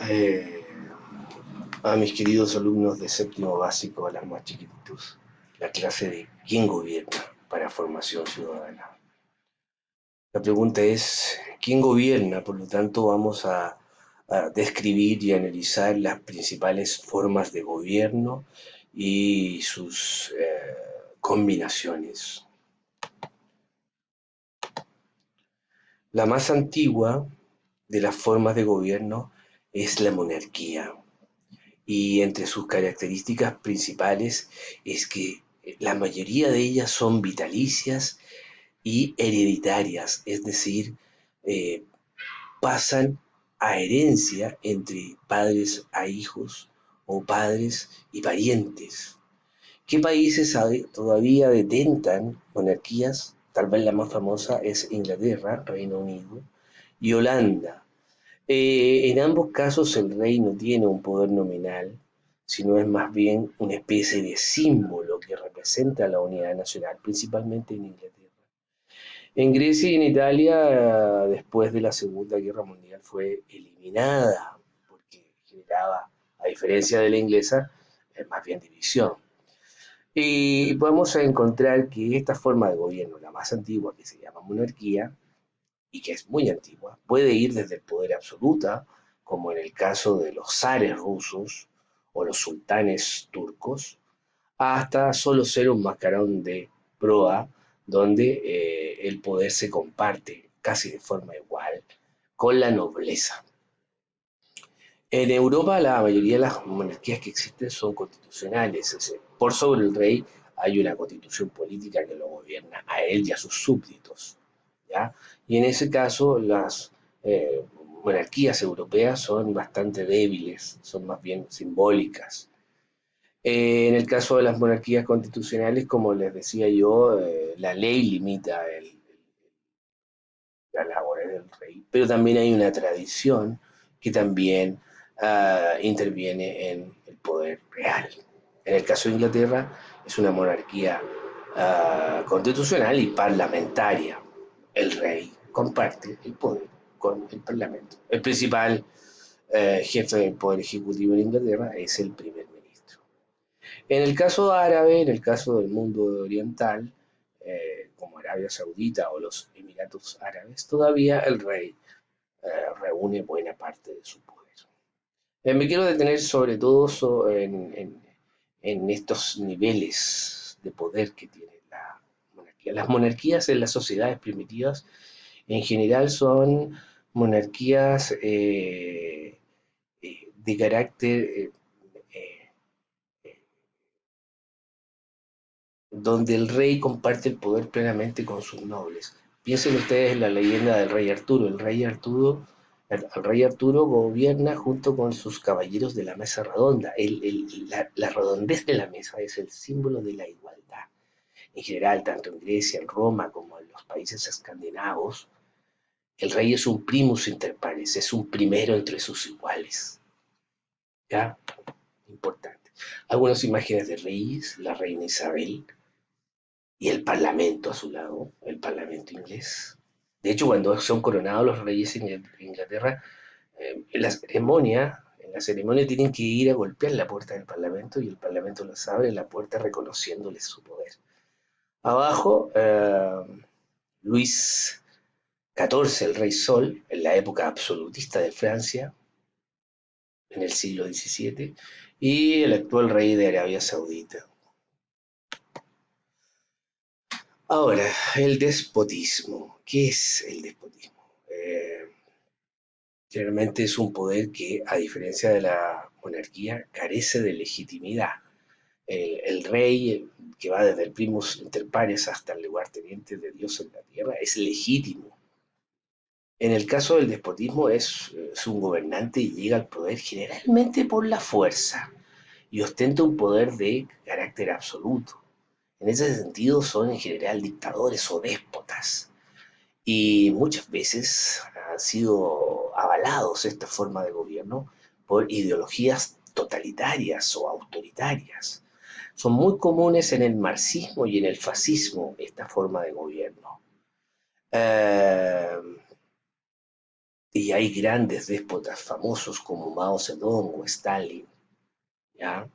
eh, a mis queridos alumnos de séptimo básico, a las más chiquititos, la clase de ¿quién gobierna para formación ciudadana? La pregunta es, ¿quién gobierna? Por lo tanto, vamos a describir y analizar las principales formas de gobierno y sus combinaciones. La más antigua de las formas de gobierno es la monarquía. Y entre sus características principales es que la mayoría de ellas son vitalicias y hereditarias, es decir, eh, pasan a herencia entre padres a hijos o padres y parientes. ¿Qué países todavía detentan monarquías? Tal vez la más famosa es Inglaterra, Reino Unido, y Holanda. En ambos casos el rey no tiene un poder nominal, sino es más bien una especie de símbolo que representa la unidad nacional, principalmente en Inglaterra. En Grecia y en Italia, después de la Segunda Guerra Mundial, fue eliminada porque generaba, a diferencia de la inglesa, más bien división. Y vamos a encontrar que esta forma de gobierno, la más antigua, que se llama monarquía, y que es muy antigua, puede ir desde el poder absoluto, como en el caso de los zares rusos o los sultanes turcos, hasta solo ser un mascarón de proa, donde el poder se comparte casi de forma igual con la nobleza. En Europa la mayoría de las monarquías que existen son constitucionales, es decir, por sobre el rey hay una constitución política que lo gobierna a él y a sus súbditos. ¿Ya? Y en ese caso las eh, monarquías europeas son bastante débiles, son más bien simbólicas. En el caso de las monarquías constitucionales, como les decía yo, la ley limita las labores del rey, pero también hay una tradición que también interviene en el poder real. En el caso de Inglaterra es una monarquía constitucional y parlamentaria. El rey comparte el poder con el parlamento. El principal jefe del poder ejecutivo en Inglaterra es el primer ministro. En el caso árabe, en el caso del mundo oriental, como Arabia Saudita o los Emiratos Árabes, todavía el rey reúne buena parte de su poder. Me quiero detener sobre todo en estos niveles de poder que tiene la monarquía. Las monarquías en las sociedades primitivas en general son monarquías de carácter eh, donde el rey comparte el poder plenamente con sus nobles. Piensen ustedes en la leyenda del rey Arturo. El rey Arturo gobierna junto con sus caballeros de la mesa redonda. La redondez de la mesa es el símbolo de la igualdad. En general, tanto en Grecia, en Roma, como en los países escandinavos, el rey es un primus inter pares, es un primero entre sus iguales. ¿Ya? Importante. Algunas imágenes de reyes, la reina Isabel, y el parlamento a su lado, el parlamento inglés. De hecho, cuando son coronados los reyes en Inglaterra, en la ceremonia tienen que ir a golpear la puerta del parlamento y el parlamento les abre la puerta reconociéndoles su poder. Abajo, Luis XIV, el rey Sol, en la época absolutista de Francia, en el siglo XVII, y el actual rey de Arabia Saudita. Ahora, el despotismo. ¿Qué es el despotismo? Generalmente es un poder que, a diferencia de la monarquía, carece de legitimidad. El rey, que va desde el primus inter pares hasta el lugarteniente de Dios en la tierra, es legítimo. En el caso del despotismo es un gobernante y llega al poder generalmente por la fuerza y ostenta un poder de carácter absoluto. En ese sentido son en general dictadores o déspotas. Y muchas veces han sido avalados esta forma de gobierno por ideologías totalitarias o autoritarias. Son muy comunes en el marxismo y en el fascismo esta forma de gobierno. Eh, y hay grandes déspotas famosos como Mao Zedong o Stalin, ¿ya?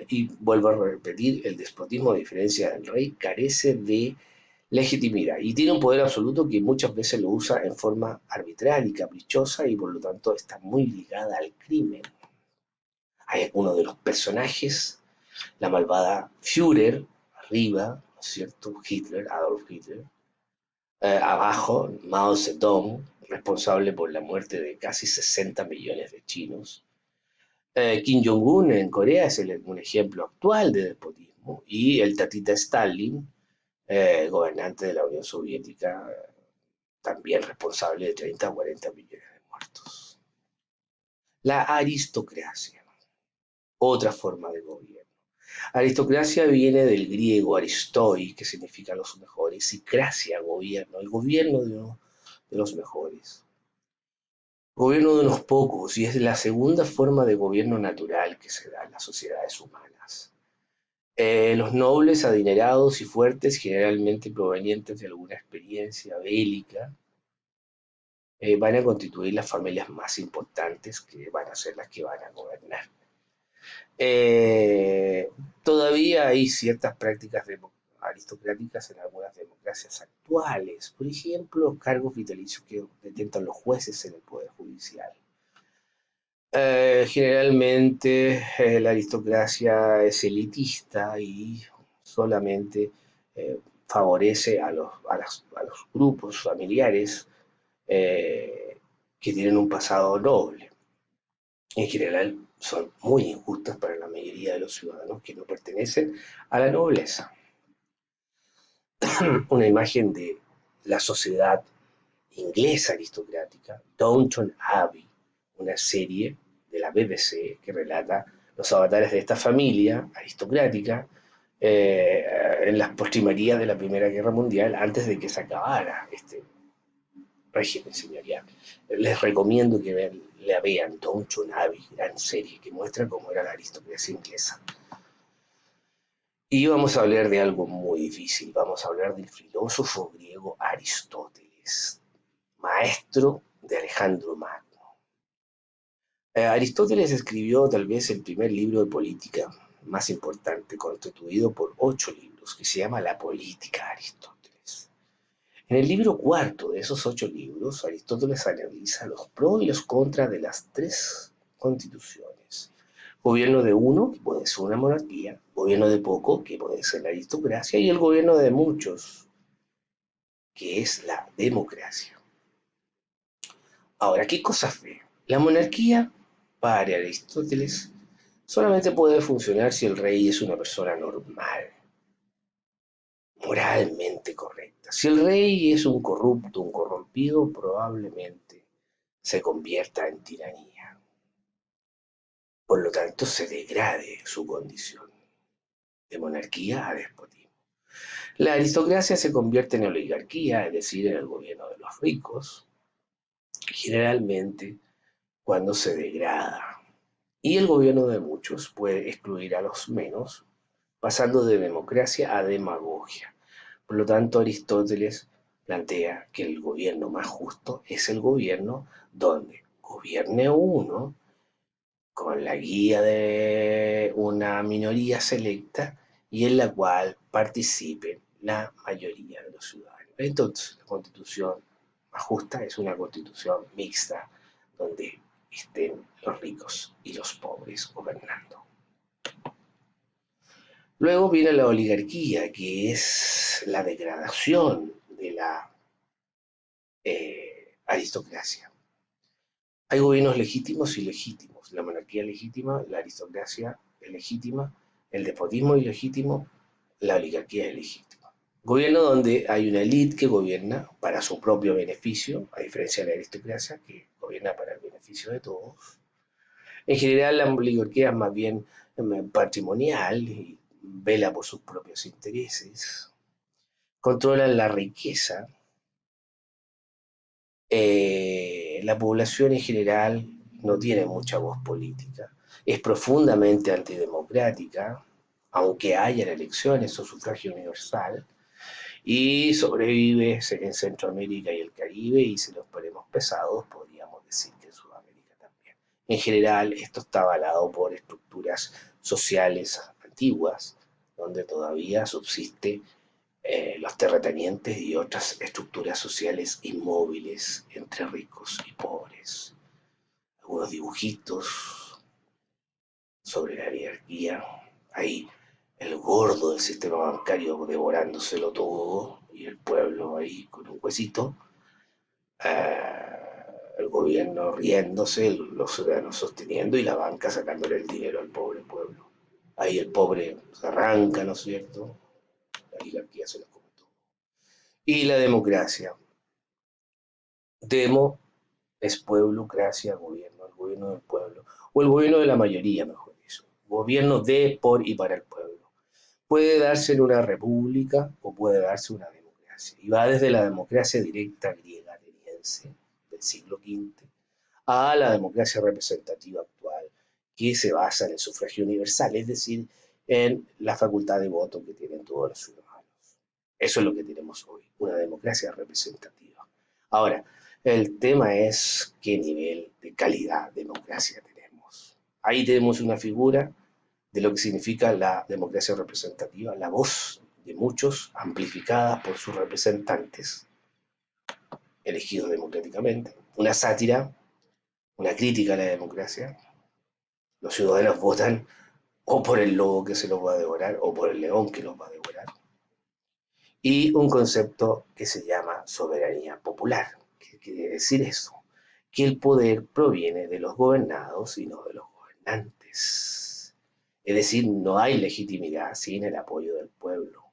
Y vuelvo a repetir, el despotismo, a diferencia del rey, carece de legitimidad y tiene un poder absoluto que muchas veces lo usa en forma arbitraria y caprichosa y por lo tanto está muy ligada al crimen. Hay uno de los personajes, la malvada Führer, arriba, ¿no es cierto? Hitler, Adolf Hitler, abajo, Mao Zedong, responsable por la muerte de casi 60 millones de chinos. Kim Jong-un en Corea es un ejemplo actual de despotismo y el tatita Stalin, gobernante de la Unión Soviética, también responsable de 30 o 40 millones de muertos. La aristocracia, otra forma de gobierno. Aristocracia viene del griego aristoi, que significa los mejores, y cracia, gobierno, el gobierno de los mejores. Gobierno de unos pocos, y es la segunda forma de gobierno natural que se da en las sociedades humanas. Los nobles, adinerados y fuertes, generalmente provenientes de alguna experiencia bélica, van a constituir las familias más importantes que van a ser las que van a gobernar. Eh, Todavía hay ciertas prácticas aristocráticas en algunas democracias actuales, por ejemplo, cargos vitalicios que detentan los jueces en el Poder Judicial. Generalmente la aristocracia es elitista y solamente favorece a los grupos familiares que tienen un pasado noble. En general son muy injustas para la mayoría de los ciudadanos que no pertenecen a la nobleza. Una imagen de la sociedad inglesa aristocrática, Downton Abbey, una serie de la BBC que relata los avatares de esta familia aristocrática en las postrimerías de la Primera Guerra Mundial antes de que se acabara este régimen señorial. Les recomiendo que la vean, Downton Abbey, gran serie que muestra cómo era la aristocracia inglesa. Y vamos a hablar de algo muy difícil, vamos a hablar del filósofo griego Aristóteles, maestro de Alejandro Magno. Aristóteles escribió tal vez el primer libro de política más importante, constituido por 8 libros, que se llama La Política de Aristóteles. En el libro cuarto de esos 8 libros, Aristóteles analiza los pros y los contras de las 3 constituciones. Gobierno de uno, que puede ser una monarquía, gobierno de poco, que puede ser la aristocracia, y el gobierno de muchos, que es la democracia. Ahora, ¿qué cosas ve? La monarquía, para Aristóteles, solamente puede funcionar si el rey es una persona normal, moralmente correcta. Si el rey es un corrupto, un corrompido, probablemente se convierta en tiranía. Por lo tanto, se degrade su condición de monarquía a despotismo. La aristocracia se convierte en oligarquía, es decir, en el gobierno de los ricos, generalmente cuando se degrada. Y el gobierno de muchos puede excluir a los menos, pasando de democracia a demagogia. Por lo tanto, Aristóteles plantea que el gobierno más justo es el gobierno donde gobierne uno con la guía de una minoría selecta y en la cual participen la mayoría de los ciudadanos. Entonces, la constitución más justa es una constitución mixta donde estén los ricos y los pobres gobernando. Luego viene la oligarquía, que es la degradación de la aristocracia. Hay gobiernos legítimos y ilegítimos. La monarquía legítima, la aristocracia es legítima, el despotismo es ilegítimo, la oligarquía es legítima. Gobierno donde hay una élite que gobierna para su propio beneficio, a diferencia de la aristocracia que gobierna para el beneficio de todos. En general, la oligarquía es más bien patrimonial y vela por sus propios intereses. Controlan la riqueza. La población en general no tiene mucha voz política. Es profundamente antidemocrática, aunque haya elecciones o sufragio universal. y sobrevive en Centroamérica y el Caribe, y si los ponemos pesados, podríamos decir que en Sudamérica también. En general, esto está avalado por estructuras sociales antiguas, donde todavía subsiste los terratenientes y otras estructuras sociales inmóviles entre ricos y pobres. Algunos dibujitos sobre la jerarquía. Ahí el gordo del sistema bancario devorándoselo todo y el pueblo ahí con un huesito. El gobierno riéndose, los ciudadanos sosteniendo y la banca sacándole el dinero al pobre pueblo. Ahí el pobre se arranca, ¿no es cierto? La oligarquía se lo come todo. Y la democracia. Demo es pueblo, gracia, gobierno, el gobierno del pueblo, o el gobierno de la mayoría, mejor dicho. Gobierno de, por y para el pueblo. Puede darse en una república o puede darse una democracia. Y va desde la democracia directa griega ateniense del siglo V a la democracia representativa actual, que se basa en el sufragio universal, es decir, en la facultad de voto que tienen todos los ciudadanos. Eso es lo que tenemos hoy, una democracia representativa. Ahora, el tema es qué nivel de calidad de democracia tenemos. Ahí tenemos una figura de lo que significa la democracia representativa, la voz de muchos amplificada por sus representantes, elegidos democráticamente, una sátira, una crítica a la democracia. Los ciudadanos votan o por el lobo que se los va a devorar o por el león que los va a devorar. Y un concepto que se llama soberanía popular. ¿Qué quiere decir eso? Que el poder proviene de los gobernados y no de los gobernantes. Es decir, no hay legitimidad sin el apoyo del pueblo.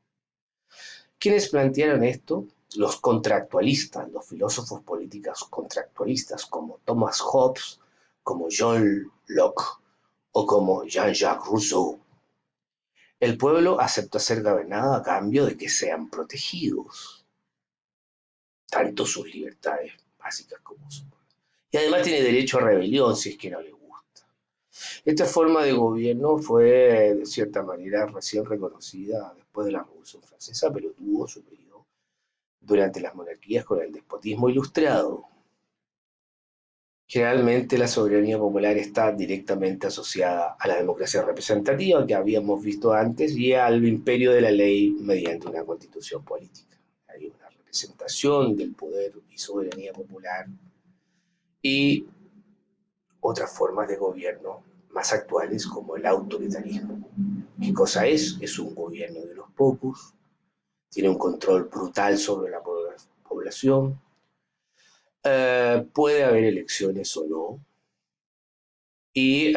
¿Quiénes plantearon esto? Los contractualistas, los filósofos políticos contractualistas, como Thomas Hobbes, como John Locke o como Jean-Jacques Rousseau. El pueblo acepta ser gobernado a cambio de que sean protegidos, tanto sus libertades básicas como sus. Y además tiene derecho a rebelión si es que no le gusta. Esta forma de gobierno fue, de cierta manera, recién reconocida después de la Revolución Francesa, pero tuvo su periodo durante las monarquías con el despotismo ilustrado. Generalmente la soberanía popular está directamente asociada a la democracia representativa que habíamos visto antes y al imperio de la ley mediante una constitución política. Hay una representación del poder y soberanía popular y otras formas de gobierno más actuales como el autoritarismo. ¿Qué cosa es? Es un gobierno de los pocos, tiene un control brutal sobre la población, puede haber elecciones o no, y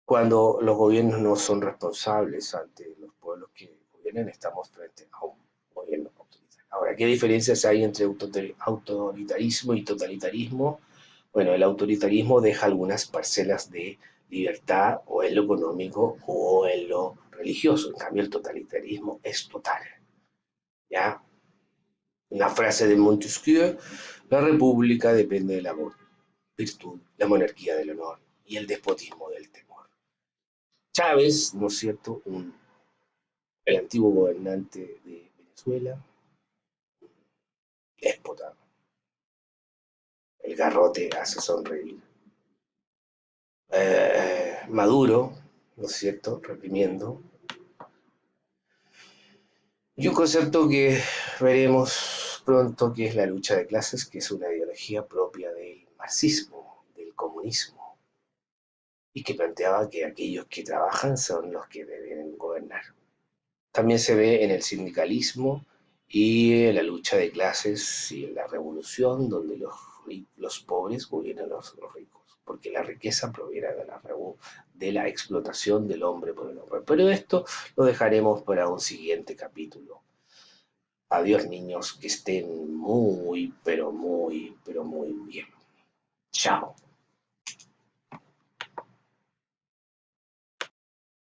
cuando los gobiernos no son responsables ante los pueblos que gobiernan, estamos frente a un gobierno autoritario. Ahora, ¿qué diferencias hay entre autoritarismo y totalitarismo? Bueno, el autoritarismo deja algunas parcelas de libertad o en lo económico o en lo religioso. En cambio, el totalitarismo es total. ¿Ya? Una frase de Montesquieu, la república depende de la virtud, la monarquía del honor y el despotismo del temor. Chávez, ¿no es cierto? El antiguo gobernante de Venezuela, déspota, el garrote hace sonreír. Maduro, ¿no es cierto?, reprimiendo. Y un concepto que veremos pronto, que es la lucha de clases, que es una ideología propia del marxismo, del comunismo, y que planteaba que aquellos que trabajan son los que deben gobernar. También se ve en el sindicalismo y en la lucha de clases y en la revolución, donde los pobres gobiernan a los ricos, porque la riqueza proviene de la explotación del hombre por el hombre. Pero esto lo dejaremos para un siguiente capítulo. Adiós, niños, que estén muy, pero muy, pero muy bien. Chao.